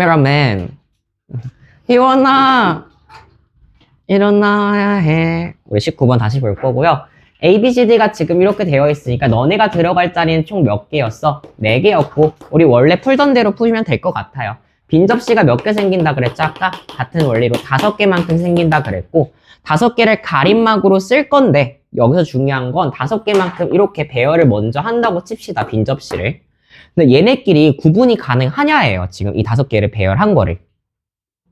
카메라맨. 희원아, 일어나야 해. 우리 19번 다시 볼 거고요. A, B, C, D가 지금 이렇게 되어 있으니까 너네가 들어갈 자리는 총 몇 개였어? 4개였고 우리 원래 풀던 대로 푸시면 될 것 같아요. 빈 접시가 몇 개 생긴다 그랬죠? 아까 같은 원리로 5개만큼 생긴다 그랬고 5개를 가림막으로 쓸 건데 여기서 중요한 건 5개만큼 이렇게 배열을 먼저 한다고 칩시다. 빈 접시를. 근데 얘네끼리 구분이 가능하냐예요. 지금 이 5개를 배열한 거를.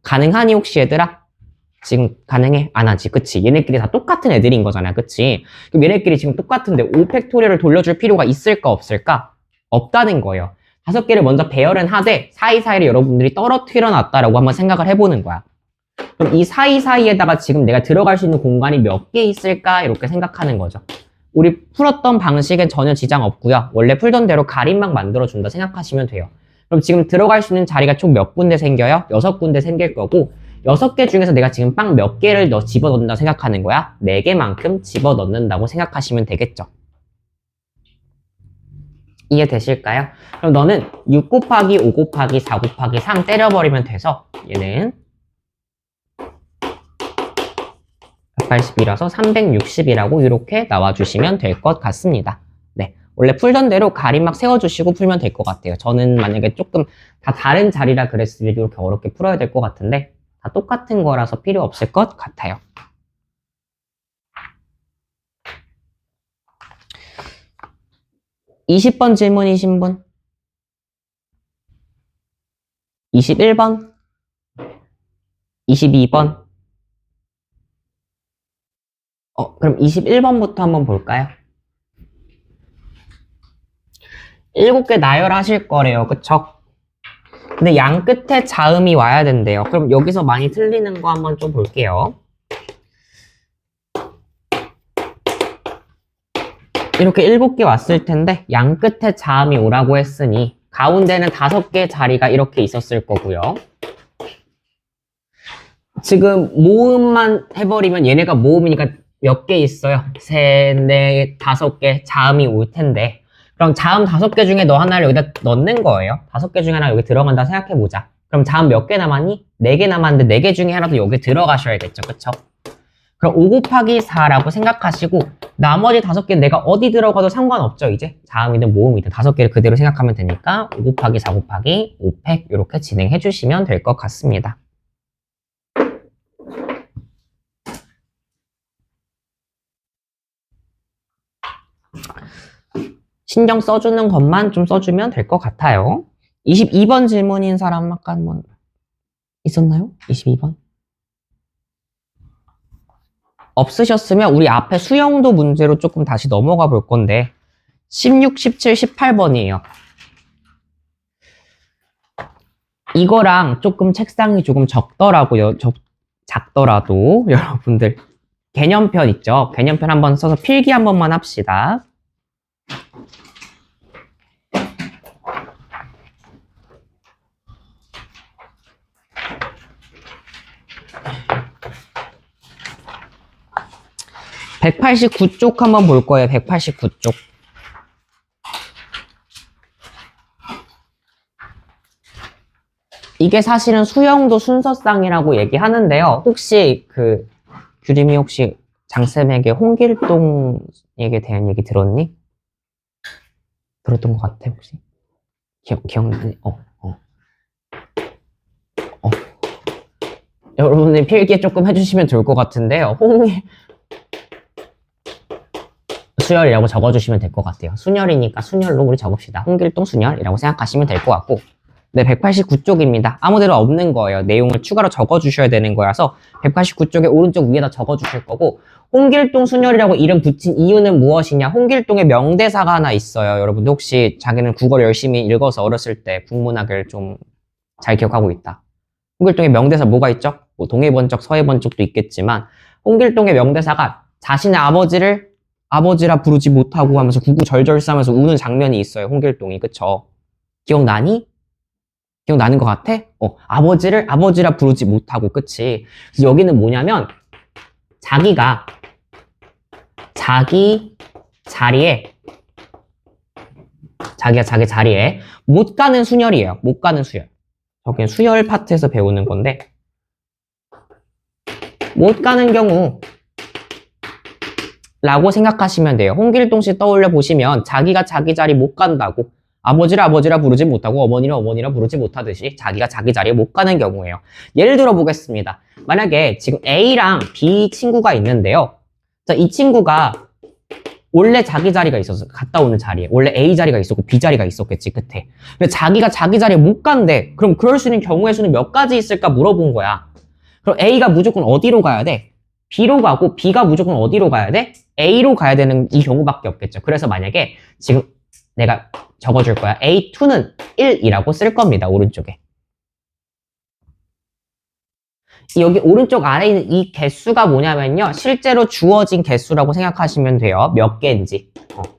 가능하니 혹시 얘들아? 지금 가능해? 안 하지. 그치? 얘네끼리 다 똑같은 애들인 거잖아. 그치? 그럼 얘네끼리 지금 똑같은데 5팩토리얼을 돌려줄 필요가 있을까 없을까? 없다는 거예요. 5개를 먼저 배열은 하되 사이사이를 여러분들이 떨어뜨려 놨다라고 한번 생각을 해보는 거야. 그럼 이 사이사이에다가 지금 내가 들어갈 수 있는 공간이 몇 개 있을까? 이렇게 생각하는 거죠. 우리 풀었던 방식엔 전혀 지장 없고요. 원래 풀던 대로 가림막 만들어준다 생각하시면 돼요. 그럼 지금 들어갈 수 있는 자리가 총 몇 군데 생겨요? 6군데 생길 거고 6개 중에서 내가 지금 빵 몇 개를 집어넣는다고 생각하는 거야? 4개만큼 집어넣는다고 생각하시면 되겠죠. 이해되실까요? 그럼 너는 6 곱하기 5 곱하기 4 곱하기 3 때려버리면 돼서 얘는 180이라서 360이라고 이렇게 나와주시면 될 것 같습니다. 네, 원래 풀던 대로 가림막 세워주시고 풀면 될 것 같아요. 저는 만약에 조금 다 다른 자리라 그랬으면 이렇게 어렵게 풀어야 될 것 같은데 다 똑같은 거라서 필요 없을 것 같아요. (20번) 질문이신 분? 21번? 22번? 그럼 21번부터 한번 볼까요? 7개 나열하실 거래요. 그쵸? 근데 양 끝에 자음이 와야 된대요. 그럼 여기서 많이 틀리는 거 한번 좀 볼게요. 이렇게 7개 왔을 텐데 양 끝에 자음이 오라고 했으니 가운데는 5개 자리가 이렇게 있었을 거고요. 지금 모음만 해버리면 얘네가 모음이니까 몇 개 있어요? 3, 4, 5개 자음이 올 텐데 그럼 자음 5개 중에 너 하나를 여기다 넣는 거예요. 5개 중에 하나 여기 들어간다 생각해보자. 그럼 자음 몇 개 남았니? 4개 남았는데 4개 중에 하나도 여기 들어가셔야겠죠. 그쵸? 그럼 5 곱하기 4라고 생각하시고 나머지 5개 내가 어디 들어가도 상관없죠. 이제 자음이든 모음이든 5개를 그대로 생각하면 되니까 5 곱하기 4 곱하기 5팩 이렇게 진행해 주시면 될 것 같습니다. 신경 써주는 것만 좀 써주면 될 것 같아요. 22번 질문인 사람 아까 한번 있었나요? 22번? 없으셨으면 우리 앞에 수영도 문제로 조금 다시 넘어가 볼 건데 16, 17, 18번이에요. 이거랑 조금 책상이 조금 적더라고요. 작더라도 여러분들 개념편 있죠? 개념편 한번 써서 필기 한 번만 합시다. (189쪽) 한번 볼 거예요. 189쪽. 이게 사실은 수영도 순서상이라고 얘기하는데요. 혹시 규림이 혹시 장쌤에게 홍길동에게 대한 얘기 들었니? 들었던 것 같아 혹시? 기억나니? 여러분이 필기에 조금 해주시면 좋을 것 같은데요. 수열이라고 적어주시면 될 것 같아요. 순열이니까 순열로 우리 적읍시다. 홍길동 순열이라고 생각하시면 될 것 같고 네, 189쪽입니다. 아무데나 없는 거예요. 내용을 추가로 적어주셔야 되는 거라서 189쪽에 오른쪽 위에다 적어주실 거고 홍길동 순열이라고 이름 붙인 이유는 무엇이냐? 홍길동의 명대사가 하나 있어요. 여러분들 혹시 자기는 국어를 열심히 읽어서 어렸을 때 국문학을 좀 잘 기억하고 있다. 홍길동의 명대사 뭐가 있죠? 뭐 동해번쩍 서해번쩍도 있겠지만 홍길동의 명대사가 자신의 아버지를 아버지라 부르지 못하고 하면서 구구절절 싸면서 우는 장면이 있어요. 홍길동이. 그쵸? 기억나니? 기억나는 것 같아? 아버지를 아버지라 부르지 못하고. 그치? 그래서 여기는 뭐냐면 자기가 자기 자리에 못 가는 순열이에요. 못 가는 수열. 여기는 수열 파트에서 배우는 건데 못 가는 경우 라고 생각하시면 돼요. 홍길동 씨 떠올려 보시면 자기가 자기 자리 못 간다고 아버지를 아버지라 부르지 못하고 어머니를 어머니라 부르지 못하듯이 자기가 자기 자리에 못 가는 경우예요. 예를 들어 보겠습니다. 만약에 지금 A랑 B 친구가 있는데요. 자, 이 친구가 원래 자기 자리가 있었어. 갔다 오는 자리에. 원래 A 자리가 있었고 B 자리가 있었겠지, 끝에. 근데 자기가 자기 자리에 못 간대. 그럼 그럴 수 있는 경우의 수는 몇 가지 있을까 물어본 거야. 그럼 A가 무조건 어디로 가야 돼? B로 가고 B가 무조건 어디로 가야 돼? A로 가야 되는 이 경우밖에 없겠죠. 그래서 만약에 지금 내가 적어줄 거야. A2는 1이라고 쓸 겁니다. 오른쪽에. 여기 오른쪽 아래에 있는 이 개수가 뭐냐면요. 실제로 주어진 개수라고 생각하시면 돼요. 몇 개인지.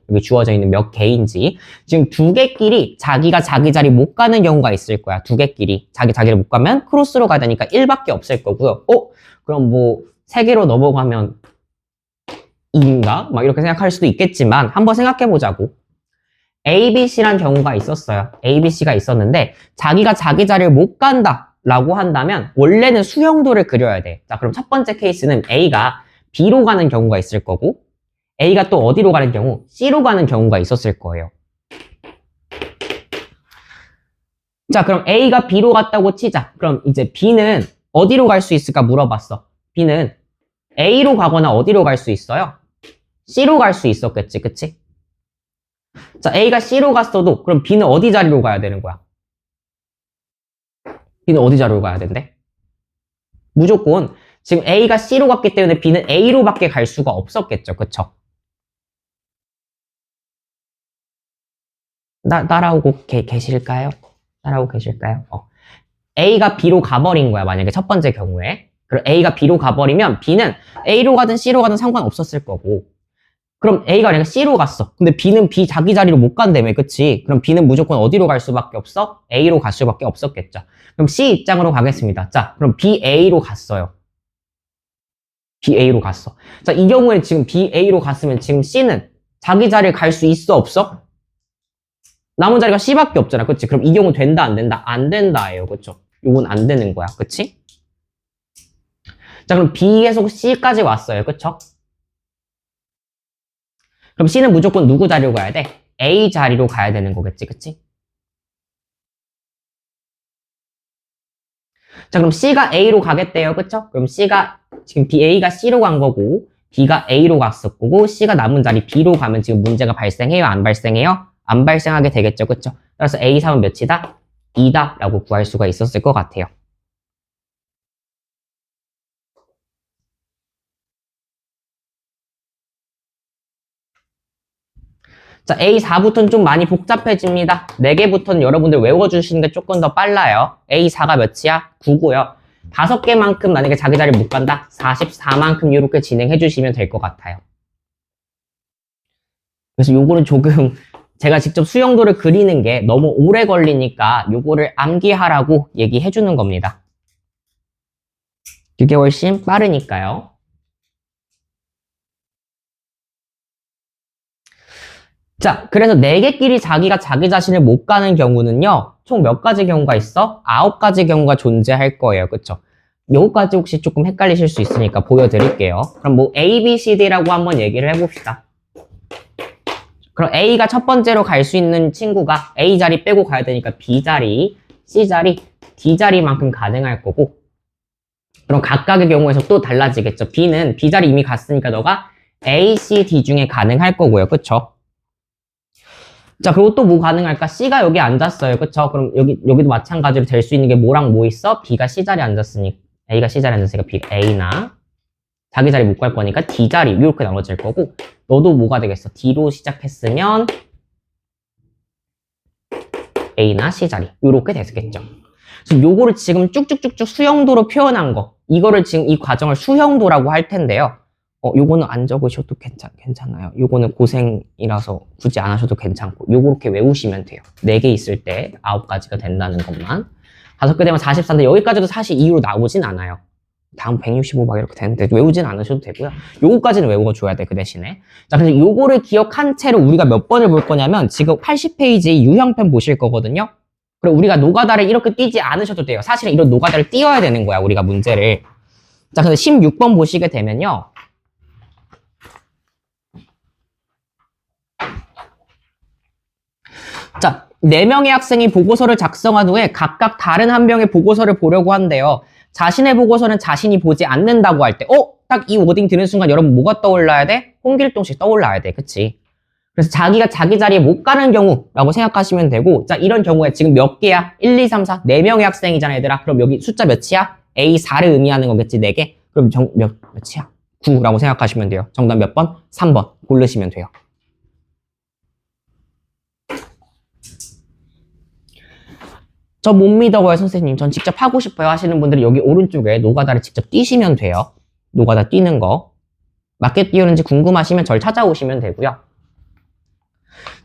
여기 주어져 있는 몇 개인지. 지금 두 개끼리 자기가 자기 자리 못 가는 경우가 있을 거야. 두 개끼리. 자기 자리를 못 가면 크로스로 가야 되니까 1밖에 없을 거고요. 그럼 뭐 세 개로 넘어가면 2인가? 막 이렇게 생각할 수도 있겠지만 한번 생각해 보자고. A, B, C란 경우가 있었어요. A, B, C가 있었는데 자기가 자기 자리를 못 간다 라고 한다면 원래는 수형도를 그려야 돼. 자, 그럼 첫 번째 케이스는 A가 B로 가는 경우가 있을 거고 A가 또 어디로 가는 경우? C로 가는 경우가 있었을 거예요. 자, 그럼 A가 B로 갔다고 치자. 그럼 이제 B는 어디로 갈 수 있을까 물어봤어. B는 A로 가거나 어디로 갈 수 있어요? C로 갈 수 있었겠지, 그치? 자, A가 C로 갔어도 그럼 B는 어디 자리로 가야 되는 거야? B는 어디 자리로 가야 된대? 무조건 지금 A가 C로 갔기 때문에 B는 A로밖에 갈 수가 없었겠죠, 그쵸? 따라오고 계실까요? 따라오고 계실까요? A가 B로 가버린 거야, 만약에 첫 번째 경우에. 그럼 A가 B로 가버리면 B는 A로 가든 C로 가든 상관없었을 거고. 그럼 A가 만약에 C로 갔어. 근데 B는 B 자기 자리로 못 간다며, 그치? 그럼 B는 무조건 어디로 갈 수밖에 없어? A로 갈 수밖에 없었겠죠. 그럼 C 입장으로 가겠습니다. 자, 그럼 B, A로 갔어요. B, A로 갔어. 자, 이 경우에 지금 B, A로 갔으면 지금 C는 자기 자리에 갈 수 있어, 없어? 남은 자리가 C밖에 없잖아, 그치? 그럼 이 경우 된다, 안 된다? 안 된다예요, 그쵸? 요건 안 되는 거야, 그치? 자, 그럼 B에서 C까지 왔어요, 그쵸? 그럼 C는 무조건 누구 자리로 가야 돼? A 자리로 가야 되는 거겠지, 그치? 자, 그럼 C가 A로 가겠대요, 그쵸? 그럼 C가, 지금 A가 C로 간 거고, B가 A로 갔었고, C가 남은 자리 B로 가면 지금 문제가 발생해요, 안 발생해요? 안 발생하게 되겠죠, 그쵸? 따라서 A3은 몇이다? 2다 라고 구할 수가 있었을 것 같아요. 자, A4부터는 좀 많이 복잡해집니다. 4개부터는 여러분들 외워주시는 게 조금 더 빨라요. A4가 몇이야? 9고요. 5개만큼 만약에 자기 자리 못 간다? 44만큼 이렇게 진행해 주시면 될 것 같아요. 그래서 요거는 조금 제가 직접 수영도를 그리는 게 너무 오래 걸리니까 요거를 암기하라고 얘기해 주는 겁니다. 이게 훨씬 빠르니까요. 자, 그래서 4개끼리 자기가 자기 자신을 못 가는 경우는요, 총 몇 가지 경우가 있어? 9가지 경우가 존재할 거예요. 그쵸? 요거까지 혹시 조금 헷갈리실 수 있으니까 보여드릴게요. 그럼 뭐 A, B, C, D라고 한번 얘기를 해봅시다. 그럼 A가 첫 번째로 갈 수 있는 친구가 A 자리 빼고 가야 되니까 B 자리, C 자리, D 자리만큼 가능할 거고, 그럼 각각의 경우에서 또 달라지겠죠. B는 B 자리 이미 갔으니까 너가 A, C, D 중에 가능할 거고요. 그쵸? 자, 그리고 또 뭐 가능할까? C가 여기 앉았어요. 그쵸? 그럼 여기도 마찬가지로 될 수 있는 게 뭐랑 뭐 있어? B가 C 자리에 앉았으니, A가 C 자리에 앉았으니까 B가 A나, 자기 자리 못 갈 거니까 D 자리, 이렇게 나눠질 거고, 너도 뭐가 되겠어? D로 시작했으면, A나 C 자리, 이렇게 됐겠죠. 그래서 요거를 지금 쭉쭉쭉쭉 수형도로 표현한 거, 이거를 지금 이 과정을 수형도라고 할 텐데요. 요거는 안 적으셔도 괜찮아요. 요거는 고생이라서 굳이 안 하셔도 괜찮고, 요렇게 외우시면 돼요. 4개 있을 때 9가지가 된다는 것만. 5개 되면 44인데, 여기까지도 사실 2로 나오진 않아요. 다음 165 막 이렇게 되는데, 외우진 않으셔도 되고요. 요거까지는 외워줘야 돼, 그 대신에. 자, 그래서 요거를 기억한 채로 우리가 몇 번을 볼 거냐면, 지금 80페이지 유형편 보실 거거든요. 그리고 우리가 노가다를 이렇게 띄지 않으셔도 돼요. 사실은 이런 노가다를 띄워야 되는 거야, 우리가 문제를. 자, 그래서 16번 보시게 되면요. 자, 4명의 학생이 보고서를 작성한 후에 각각 다른 한 명의 보고서를 보려고 한대요. 자신의 보고서는 자신이 보지 않는다고 할 때, 딱 이 워딩 들은 순간 여러분 뭐가 떠올라야 돼? 홍길동씨 떠올라야 돼. 그치? 그래서 자기가 자기 자리에 못 가는 경우라고 생각하시면 되고, 자, 이런 경우에 지금 몇 개야? 1, 2, 3, 4. 4명의 학생이잖아, 얘들아. 그럼 여기 숫자 몇이야? A4를 의미하는 거겠지, 4개? 그럼 몇이야? 9라고 생각하시면 돼요. 정답 몇 번? 3번. 고르시면 돼요. 저 못 믿어요, 선생님. 전 직접 하고 싶어요 하시는 분들은 여기 오른쪽에 노가다를 직접 띄시면 돼요. 노가다 띄는 거. 맞게 띄우는지 궁금하시면 절 찾아오시면 되고요.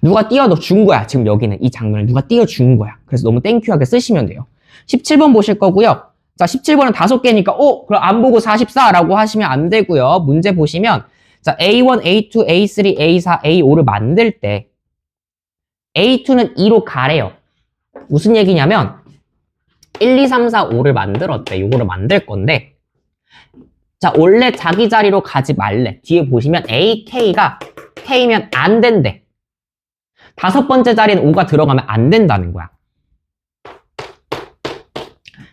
누가 띄워준 거야. 지금 여기는 이 장면을 누가 띄워준 거야. 그래서 너무 땡큐하게 쓰시면 돼요. 17번 보실 거고요. 자, 17번은 5개니까 그럼 안 보고 44라고 하시면 안 되고요. 문제 보시면 자, A1, A2, A3, A4, A5를 만들 때 A2는 2로 가래요. 무슨 얘기냐면 1, 2, 3, 4, 5를 만들었대. 요거를 만들 건데 자, 원래 자기 자리로 가지 말래. 뒤에 보시면 A, K가 K면 안 된대. 5번째 자리는 5가 들어가면 안 된다는 거야.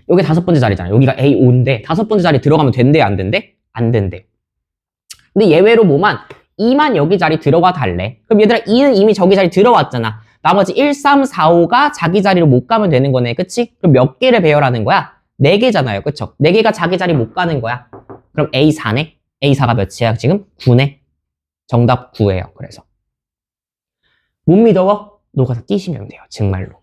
여기 5번째 자리잖아. 여기가 A5인데 5번째 자리 들어가면 된대, 안 된대? 안 된대. 근데 예외로 2만 여기 자리 들어가 달래. 그럼 얘들아 2는 이미 저기 자리 들어왔잖아. 나머지 1, 3, 4, 5가 자기 자리로 못 가면 되는 거네. 그치? 그럼 몇 개를 배열하는 거야? 4개잖아요. 그쵸? 4개가 자기 자리 못 가는 거야. 그럼 A4네? A4가 몇이야 지금? 9네? 정답 9예요. 그래서. 못 믿어? 노가다 띄시면 돼요. 정말로.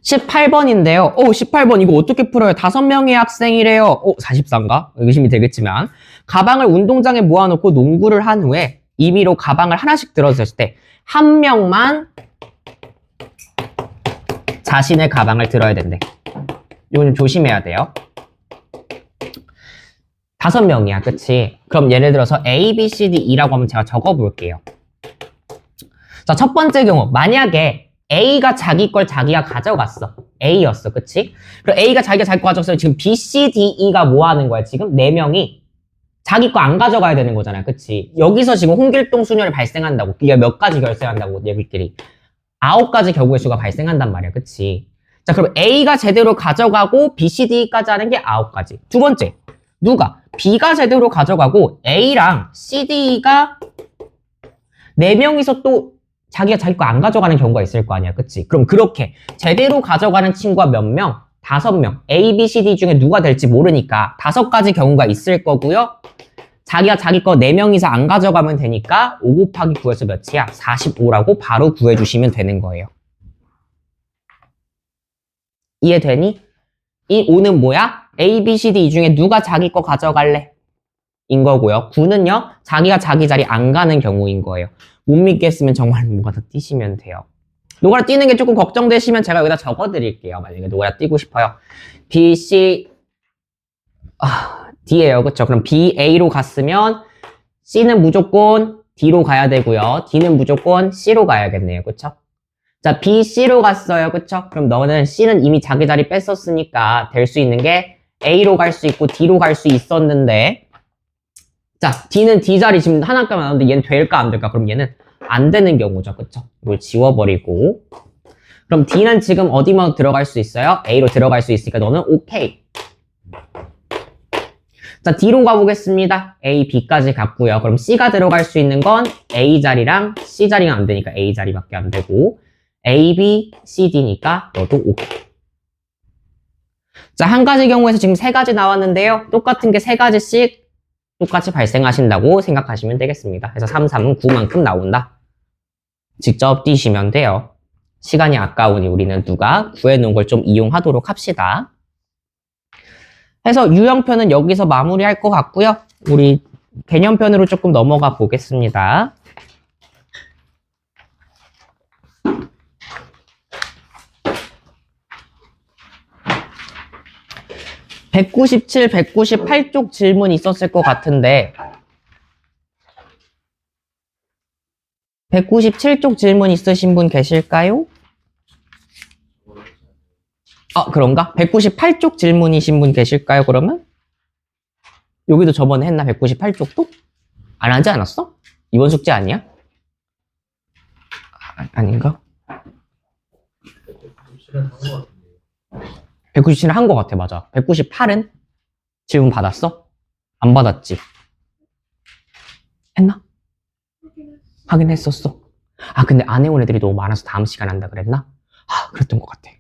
18번인데요. 18번 이거 어떻게 풀어요? 5명의 학생이래요. 44인가? 의심이 되겠지만. 가방을 운동장에 모아놓고 농구를 한 후에 임의로 가방을 하나씩 들어줬을 때 한 명만 자신의 가방을 들어야 된대. 이건 좀 조심해야 돼요. 5명이야, 그치? 그럼 예를 들어서 A, B, C, D, E라고 하면 제가 적어볼게요. 자, 첫 번째 경우 만약에 A가 자기 걸 자기가 가져갔어. A였어, 그치? 그럼 A가 자기가 자기 거 가져갔어요. 지금 B, C, D, E가 뭐 하는 거야? 지금 4명이 자기 거 안 가져가야 되는 거잖아, 그치? 여기서 지금 홍길동 순혈이 발생한다고. 이게 몇 가지 결생한다고, 얘들끼리. 9가지 결국의 수가 발생한단 말이야, 그치? 자, 그럼 A가 제대로 가져가고 B, C, D까지 하는 게 9가지. 두 번째, 누가? B가 제대로 가져가고 A랑 C, D가 4명이서 또 자기가 자기 거 안 가져가는 경우가 있을 거 아니야, 그치? 그럼 그렇게 제대로 가져가는 친구가 몇 명? 5명. A, B, C, D 중에 누가 될지 모르니까 5가지 경우가 있을 거고요. 자기가 자기 거 4명이서 안 가져가면 되니까 5 곱하기 9에서 몇이야? 45라고 바로 구해주시면 되는 거예요. 이해되니? 이 5는 뭐야? A, B, C, D 이 중에 누가 자기 거 가져갈래? 인 거고요. 9는요, 자기가 자기 자리 안 가는 경우인 거예요. 못 믿겠으면 정말 노가다 띄시면 돼요. 노가다 띄는 게 조금 걱정되시면 제가 여기다 적어드릴게요. 만약에 노가다 띄고 싶어요. B, C, D예요. 그쵸? 그럼 B, A로 갔으면 C는 무조건 D로 가야 되고요. D는 무조건 C로 가야겠네요. 그쵸? 자, B, C로 갔어요. 그쵸? 그럼 너는 C는 이미 자기 자리 뺐었으니까 될 수 있는 게 A로 갈 수 있고 D로 갈 수 있었는데 자, D는 D 자리 지금 하나값 나오는데 얘는 될까 안 될까? 그럼 얘는 안 되는 경우죠. 그쵸? 이걸 지워버리고 그럼 D는 지금 어디만 들어갈 수 있어요? A로 들어갈 수 있으니까 너는 오케이. 자, D로 가보겠습니다. A, B까지 갔고요. 그럼 C가 들어갈 수 있는 건 A 자리랑 C 자리가 안 되니까 A 자리밖에 안 되고 A, B, C, D니까 너도 오케이. 자, 한 가지 경우에서 지금 3가지 나왔는데요. 똑같은 게 3가지씩 똑같이 발생하신다고 생각하시면 되겠습니다. 그래서 3, 3은 9만큼 나온다. 직접 띄시면 돼요. 시간이 아까우니 우리는 누가 구해놓은 걸 좀 이용하도록 합시다. 해서 유형편은 여기서 마무리할 것 같고요. 우리 개념편으로 조금 넘어가 보겠습니다. (197, 198쪽) 질문 있었을 것 같은데 197쪽 질문 있으신 분 계실까요? 그런가? 198쪽 질문이신 분 계실까요, 그러면? 여기도 저번에 했나? 198쪽도? 안 하지 않았어? 이번 숙제 아니야? 아닌가? 197은 한 거 같아, 맞아. 198은 질문 받았어? 안 받았지? 했나? 확인했었어. 근데 안 해온 애들이 너무 많아서 다음 시간 한다 그랬나? 그랬던 것 같아.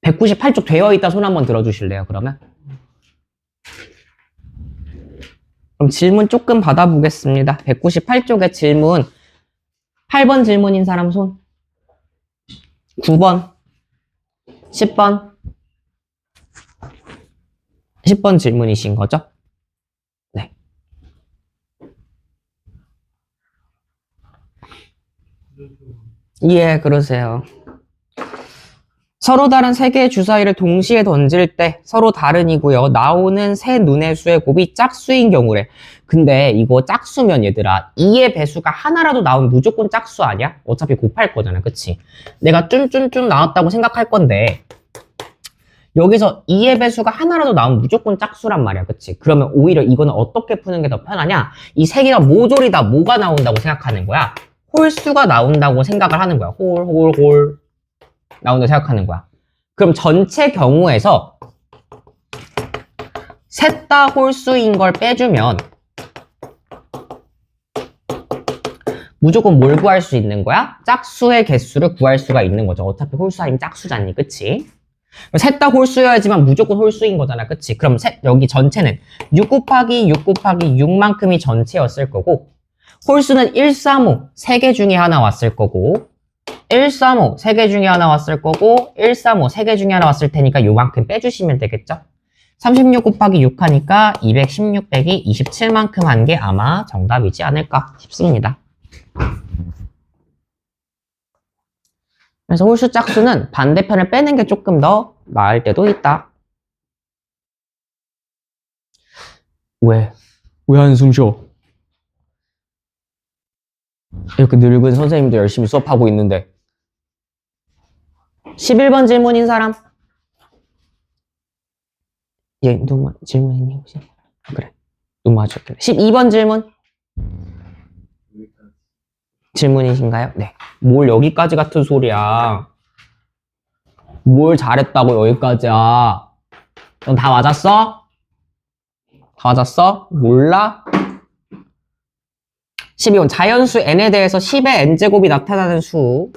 198쪽 되어 있다 손 한번 들어주실래요, 그러면? 그럼 질문 조금 받아보겠습니다. 198쪽의 질문. 8번 질문인 사람 손. 9번. 10번. 10번 질문이신 거죠? 네. 예, 그러세요. 서로 다른 세 개의 주사위를 동시에 던질 때 서로 다른이고요. 나오는 세 눈의 수의 곱이 짝수인 경우래. 근데 이거 짝수면 얘들아 2의 배수가 하나라도 나오면 무조건 짝수 아니야? 어차피 곱할 거잖아, 그치? 내가 쭌쭌쭌 나왔다고 생각할 건데 여기서 2의 배수가 하나라도 나오면 무조건 짝수란 말이야, 그치? 그러면 오히려 이거는 어떻게 푸는 게 더 편하냐? 이 세 개가 모조리다 뭐가 나온다고 생각하는 거야? 홀수가 나온다고 생각을 하는 거야. 홀 나온다고 생각하는 거야. 그럼 전체 경우에서 셋 다 홀수인 걸 빼주면 무조건 뭘 구할 수 있는 거야? 짝수의 개수를 구할 수가 있는 거죠. 어차피 홀수 아니면 짝수잖니, 그치? 셋 다 홀수여야지만 무조건 홀수인 거잖아, 그치? 그럼 여기 전체는 6 곱하기 6 곱하기 6만큼이 전체였을 거고 홀수는 1, 3, 5 3개 중에 하나 왔을 거고 1, 3, 5 3개 중에 하나 왔을 거고 1, 3, 5 3개 중에 하나 왔을 테니까 요만큼 빼주시면 되겠죠? 36 곱하기 6 하니까 216 빼기 27만큼 한 게 아마 정답이지 않을까 싶습니다. 그래서 홀수 짝수는 반대편을 빼는 게 조금 더 나을 때도 있다. 왜 한숨 쉬어? 이렇게 늙은 선생님도 열심히 수업하고 있는데 11번 질문인 사람? 눈 질문했니 혹시? 그래, 눈 맞췄길래 12번 질문 질문이신가요? 네. 뭘 여기까지 같은 소리야. 뭘 잘했다고 여기까지야. 넌 다 맞았어? 다 맞았어? 몰라? 12번 자연수 n에 대해서 10의 n제곱이 나타나는 수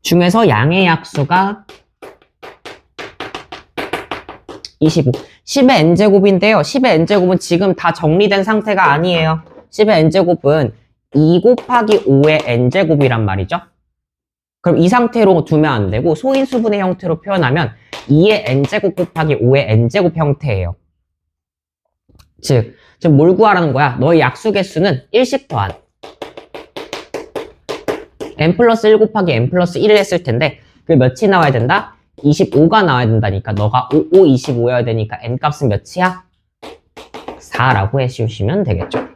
중에서 양의 약수가 25. 10의 n제곱인데요. 10의 n제곱은 지금 다 정리된 상태가 아니에요. 10의 n제곱은 2 곱하기 5의 n제곱이란 말이죠. 그럼 이 상태로 두면 안 되고 소인수분의 형태로 표현하면 2의 n제곱 곱하기 5의 n제곱 형태예요. 즉, 지금 뭘 구하라는 거야? 너의 약수 개수는 1씩 더한 n 플러스 1 곱하기 n 플러스 1을 했을 텐데 그 몇이 나와야 된다? 25가 나와야 된다니까 너가 5, 25여야 되니까 n 값은 몇이야? 4라고 해주시면 되겠죠.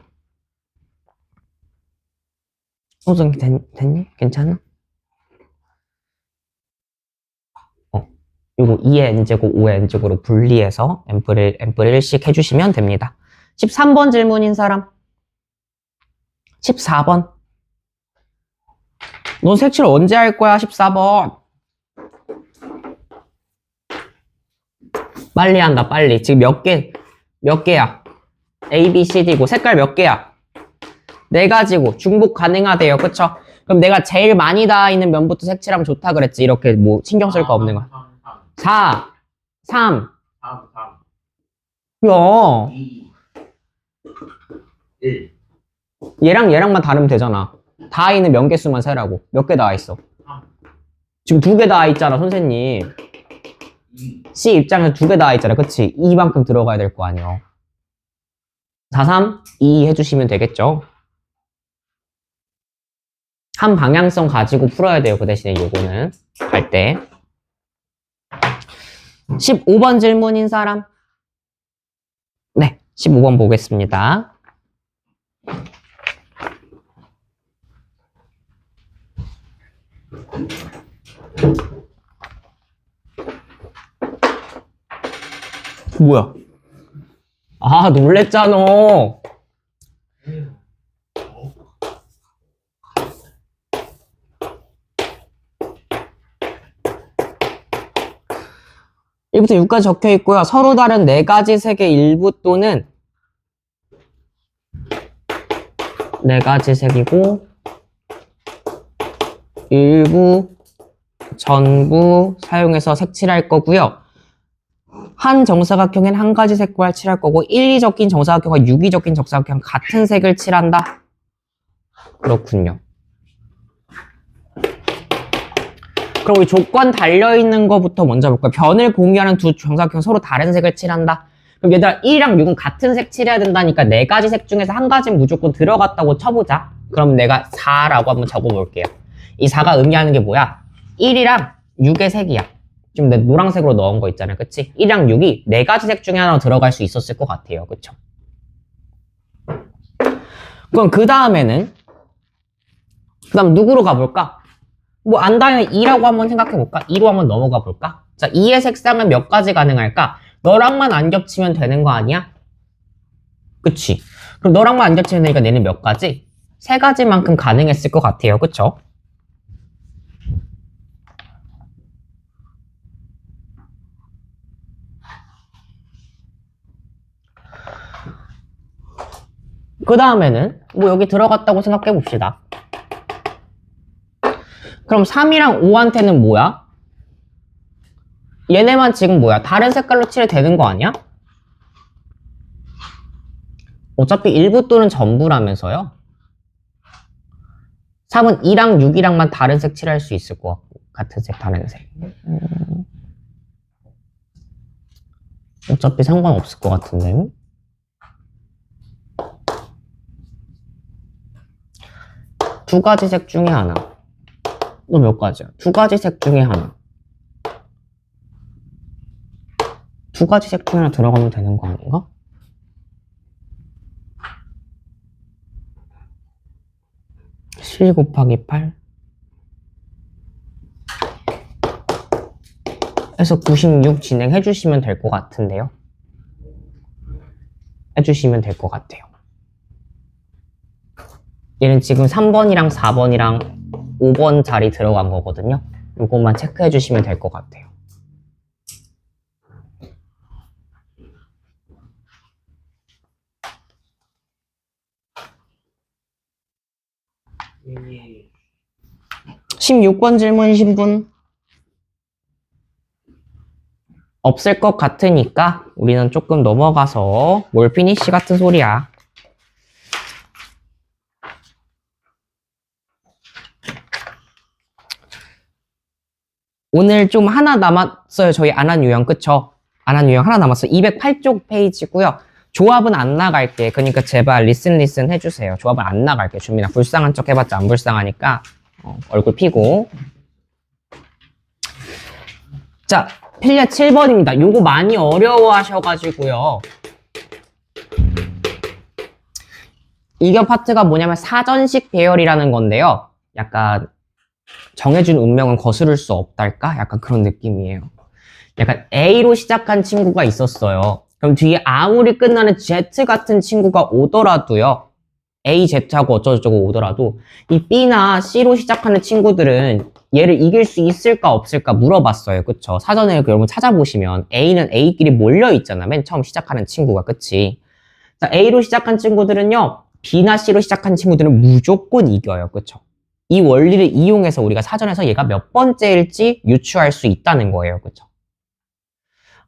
소정 됐니? 괜찮아? 요거 2의 n제곱, 5의 n제곱으로 분리해서 n뿔 1씩 해주시면 됩니다. 13번 질문인 사람? 14번. 넌 색칠 언제 할 거야, 14번? 빨리 한다, 빨리. 지금 몇 개야? A, B, C, D고 색깔 몇 개야? 4가지고 중복 가능하대요, 그쵸? 그럼 내가 제일 많이 닿아 있는 면부터 색칠하면 좋다 그랬지. 이렇게 뭐 신경 쓸 거 없는 거. 4, 3. 3. 야, 2. 1. 얘랑만 다르면 되잖아. 닿아 있는 면 개수만 세라고. 몇 개 닿아 있어? 3. 지금 2개 닿아 있잖아, 선생님. 2. C 입장에서 2개 닿아 있잖아, 그치? 이만큼 들어가야 될 거 아니야. 4, 3, 2 해주시면 되겠죠? 한 방향성 가지고 풀어야 돼요, 그 대신에 요거는. 갈 때. 15번 질문인 사람? 네, 15번 보겠습니다. 뭐야? 아, 놀랬잖아. 1부터 6까지 적혀 있고요. 서로 다른 네 가지 색의 일부 또는 네 가지 색이고 일부, 전부 사용해서 색칠할 거고요. 한 정사각형엔 한 가지 색깔 칠할 거고 1이 적힌 정사각형과 6이 적힌 정사각형 같은 색을 칠한다. 그렇군요. 그럼 우리 조건 달려있는 거부터 먼저 볼까요? 변을 공유하는 두 정사각형 서로 다른 색을 칠한다. 그럼 얘들아 1이랑 6은 같은 색 칠해야 된다니까 네 가지 색 중에서 한 가지는 무조건 들어갔다고 쳐보자. 그럼 내가 4라고 한번 적어볼게요. 이 4가 의미하는 게 뭐야? 1이랑 6의 색이야. 지금 내 노란색으로 넣은 거 있잖아요. 그치? 1이랑 6이 네 가지 색 중에 하나 들어갈 수 있었을 것 같아요. 그쵸? 그럼 그 다음에는 그 다음 누구로 가볼까? 뭐 안다면 2라고 한번 생각해볼까? 2로 한번 넘어가 볼까? 자, 2의 색상은 몇 가지 가능할까? 너랑만 안 겹치면 되는 거 아니야? 그치? 그럼 너랑만 안 겹치면 되니까 얘는 몇 가지? 3가지만큼 가능했을 것 같아요. 그쵸? 그 다음에는 뭐 여기 들어갔다고 생각해 봅시다. 그럼 3이랑 5한테는 뭐야? 얘네만 지금 뭐야? 다른 색깔로 칠해도 되는 거 아니야? 어차피 일부 또는 전부라면서요? 3은 2랑 6이랑만 다른 색 칠할 수 있을 것 같고 같은 색 다른 색 어차피 상관없을 것 같은데 두 가지 색 중에 하나 또 몇 가지야? 두 가지 색 중에 하나 두 가지 색 중에 하나 들어가면 되는 거 아닌가? (7 곱하기 8) 해서 96 진행해 주시면 될 것 같은데요. 해주시면 될 것 같아요. 얘는 지금 3번이랑 4번이랑 5번 자리 들어간 거거든요. 이것만 체크해 주시면 될 것 같아요. 예. 16번 질문이신 분? 없을 것 같으니까 우리는 조금 넘어가서 몰피니시 같은 소리야. 오늘 좀 하나 남았어요. 저희 안 한 유형, 그쵸? 안 한 유형 하나 남았어요. 208쪽 페이지고요. 조합은 안 나갈게. 그러니까 제발 리슨 해주세요. 조합은 안 나갈게. 준민아 불쌍한 척 해봤자 안 불쌍하니까 얼굴 피고. 자, 필리아 7번입니다. 요거 많이 어려워하셔가지고요. 이겨 파트가 뭐냐면 사전식 배열이라는 건데요. 약간 정해준 운명은 거스를 수 없달까? 약간 그런 느낌이에요. 약간 A로 시작한 친구가 있었어요. 그럼 뒤에 아무리 끝나는 Z 같은 친구가 오더라도요. A, Z하고 어쩌고저쩌고 오더라도 이 B나 C로 시작하는 친구들은 얘를 이길 수 있을까 없을까 물어봤어요. 그쵸? 사전에 여러분 찾아보시면 A는 A끼리 몰려있잖아. 맨 처음 시작하는 친구가. 그치? 자, A로 시작한 친구들은요. B나 C로 시작한 친구들은 무조건 이겨요. 그쵸? 이 원리를 이용해서 우리가 사전에서 얘가 몇 번째일지 유추할 수 있다는 거예요. 그쵸?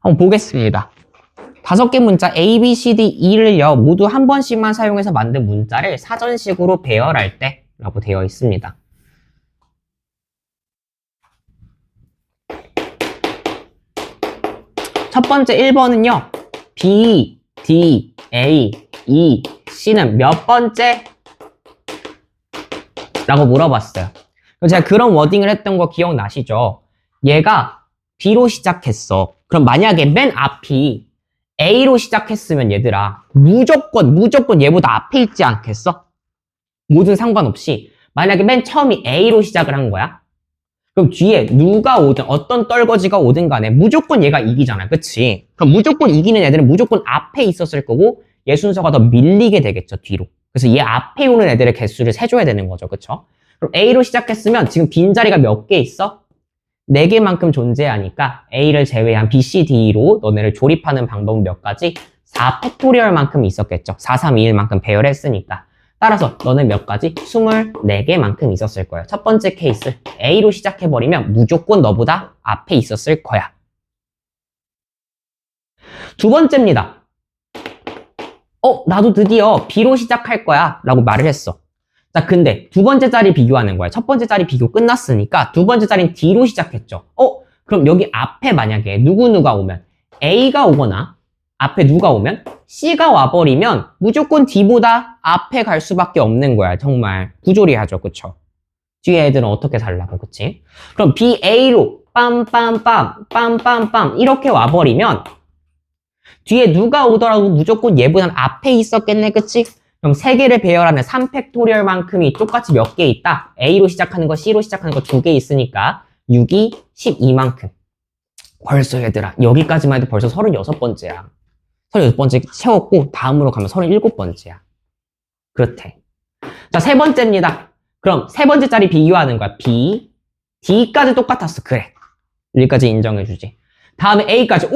한번 보겠습니다. 5개 문자 A, B, C, D, E를요 모두 한 번씩만 사용해서 만든 문자를 사전식으로 배열할 때 라고 되어 있습니다. 첫 번째 1번은요 B, D, A, E, C는 몇 번째? 라고 물어봤어요. 그럼 제가 그런 워딩을 했던 거 기억나시죠? 얘가 B로 시작했어. 그럼 만약에 맨 앞이 A로 시작했으면 얘들아 무조건 얘보다 앞에 있지 않겠어? 뭐든 상관없이 만약에 맨 처음이 A로 시작을 한 거야? 그럼 뒤에 누가 오든 어떤 떨거지가 오든 간에 무조건 얘가 이기잖아. 그치? 그럼 무조건 이기는 애들은 무조건 앞에 있었을 거고 얘 순서가 더 밀리게 되겠죠. 뒤로. 그래서 얘 앞에 오는 애들의 개수를 세줘야 되는 거죠. 그쵸? 그럼 A로 시작했으면 지금 빈자리가 몇 개 있어? 4개만큼 존재하니까 A를 제외한 B, C, D로 너네를 조립하는 방법은 몇 가지? 4팩토리얼만큼 있었겠죠. 4, 3, 2, 1만큼 배열했으니까. 따라서 너는 몇 가지? 24개만큼 있었을 거예요. 첫 번째 케이스 A로 시작해버리면 무조건 너보다 앞에 있었을 거야. 두 번째입니다. 나도 드디어 B로 시작할 거야 라고 말을 했어. 자, 근데 두 번째 자리 비교하는 거야. 첫 번째 자리 비교 끝났으니까 두 번째 자리는 D로 시작했죠. 그럼 여기 앞에 만약에 누구누가 오면 A가 오거나 앞에 누가 오면 C가 와버리면 무조건 D보다 앞에 갈 수밖에 없는 거야. 정말 부조리하죠. 그쵸? 뒤에 애들은 어떻게 살라고, 그치? 그럼 B, A로 빰빰빰 빰빰빰 이렇게 와버리면 뒤에 누가 오더라도 무조건 얘보단 앞에 있었겠네. 그치? 그럼 3개를 배열하는 3팩토리얼만큼이 똑같이 몇 개 있다? A로 시작하는 거, C로 시작하는 거 2개 있으니까 6이 12만큼. 벌써 얘들아, 여기까지만 해도 벌써 36번째야. 36번째 채웠고 다음으로 가면 37번째야. 그렇대. 자, 세 번째입니다. 그럼 세 번째 자리 비교하는 거야. B, D까지 똑같았어. 그래. 여기까지 인정해주지. 다음에 A까지.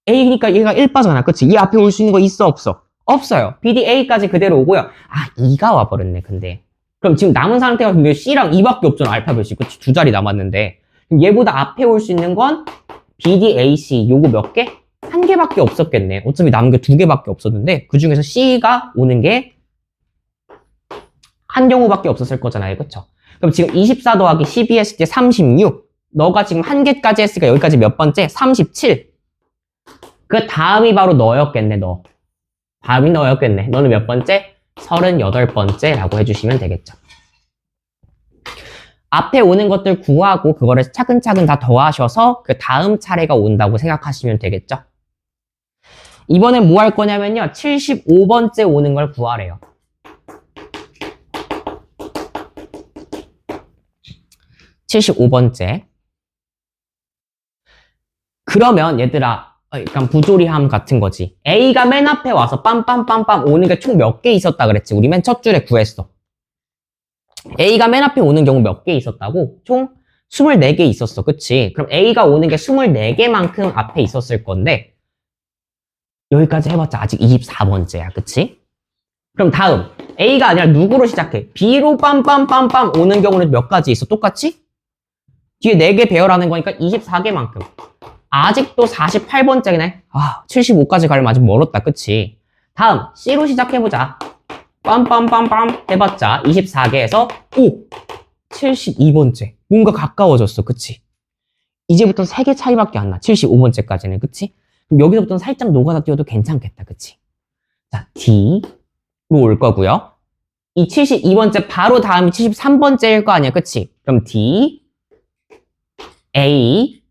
A니까 얘가 1 빠져나. 그치? 이 앞에 올 수 있는 거 있어, 없어? 없어요. B, D, A까지 그대로 오고요. 2가 와버렸네, 근데. 그럼 지금 남은 상태가 C랑 2밖에 없잖아, 알파벳이. 그치? 2자리 남았는데. 그럼 얘보다 앞에 올 수 있는 건 B, D, A, C. 요거 몇 개? 1개밖에 없었겠네. 어차피 남은 게 2개밖에 없었는데, 그 중에서 C가 오는 게 한 경우밖에 없었을 거잖아요. 그쵸? 그럼 지금 24 더하기 12 했을 때 36. 너가 지금 1개까지 했으니까 여기까지 몇 번째? 37. 그 다음이 바로 너였겠네, 너. 다음이 너였겠네. 너는 몇 번째? 38번째라고 해주시면 되겠죠. 앞에 오는 것들 구하고 그거를 차근차근 다 더하셔서 그 다음 차례가 온다고 생각하시면 되겠죠. 이번엔 뭐 할 거냐면요. 75번째 오는 걸 구하래요. 75번째. 그러면 얘들아, 약간 부조리함 같은 거지. A가 맨 앞에 와서 빰빰빰빰 오는 게 총 몇 개 있었다 그랬지. 우리 맨 첫 줄에 구했어. A가 맨 앞에 오는 경우 몇 개 있었다고? 총 24개 있었어. 그치? 그럼 A가 오는 게 24개만큼 앞에 있었을 건데 여기까지 해봤자 아직 24번째야. 그치? 그럼 다음 A가 아니라 누구로 시작해? B로 빰빰빰빰 오는 경우는 몇 가지 있어? 똑같이? 뒤에 4개 배열하는 거니까 24개만큼. 아직도 48번째네. 75까지 가려면 아직 멀었다. 그치? 다음 C로 시작해보자. 빰빰빰빰 해봤자 24개에서 72번째. 뭔가 가까워졌어. 그치? 이제부터는 3개 차이밖에 안 나. 75번째까지는. 그치? 그럼 여기서부터는 살짝 노가다 뛰어도 괜찮겠다. 그치? 자, D로 올 거고요. 이 72번째 바로 다음이 73번째일 거 아니야. 그치? 그럼 D, A,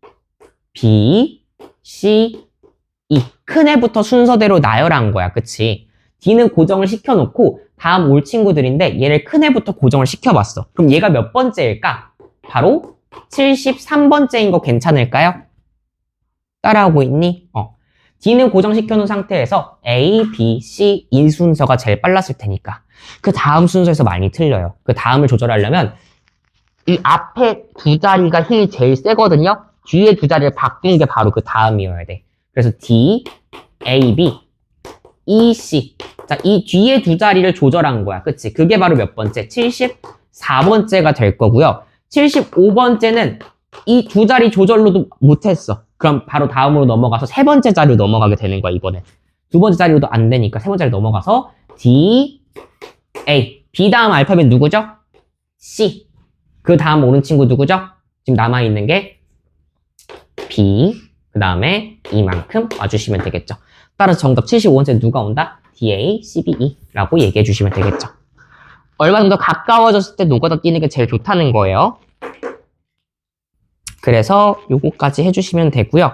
B, C, E. 큰 애부터 순서대로 나열한 거야. 그치? D는 고정을 시켜놓고 다음 올 친구들인데 얘를 큰 애부터 고정을 시켜봤어. 그럼 얘가 몇 번째일까? 바로 73번째인 거 괜찮을까요? 따라오고 있니? D는 고정시켜놓은 상태에서 A, B, C, E 순서가 제일 빨랐을 테니까 그 다음 순서에서 많이 틀려요. 그 다음을 조절하려면 이 앞에 두 자리가 힘이 제일 세거든요. 뒤에 두 자리를 바꾼 게 바로 그 다음이어야 돼. 그래서 D, A, B, E, C. 자, 이 뒤에 두 자리를 조절한 거야. 그치? 그게 바로 몇 번째? 74번째가 될 거고요. 75번째는 이 두 자리 조절로도 못했어. 그럼 바로 다음으로 넘어가서 세 번째 자리로 넘어가게 되는 거야, 이번엔. 두 번째 자리로도 안 되니까 세 번째 자리로 넘어가서 D, A. B 다음 알파벳 누구죠? C. 그 다음 오는 친구 누구죠? 지금 남아있는 게 B. 그 다음에 이만큼 와주시면 되겠죠. 따라서 정답 75번째 누가 온다? DA, CBE 라고 얘기해 주시면 되겠죠. 얼마 정도 가까워졌을 때 노가다 뛰는 게 제일 좋다는 거예요. 그래서 요거까지 해주시면 되고요.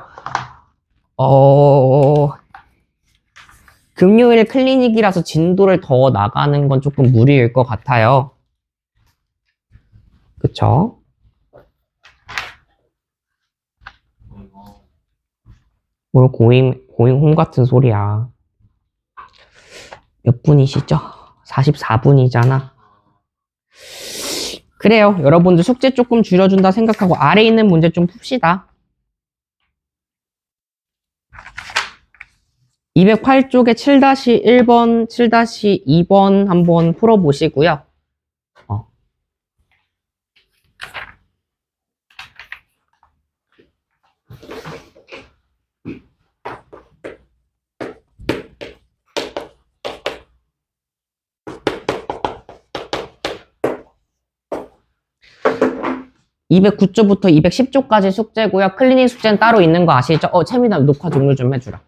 금요일 클리닉이라서 진도를 더 나가는 건 조금 무리일 것 같아요. 그쵸? 뭘 고잉 홈 같은 소리야. 몇 분이시죠? 44분이잖아. 그래요. 여러분들 숙제 조금 줄여준다 생각하고 아래 있는 문제 좀 풉시다. 208쪽에 7-1번, 7-2번 한번 풀어보시고요. 209조부터 210조까지 숙제고요. 클리닉 숙제는 따로 있는 거 아시죠? 채민아 녹화 종료 좀 해주라.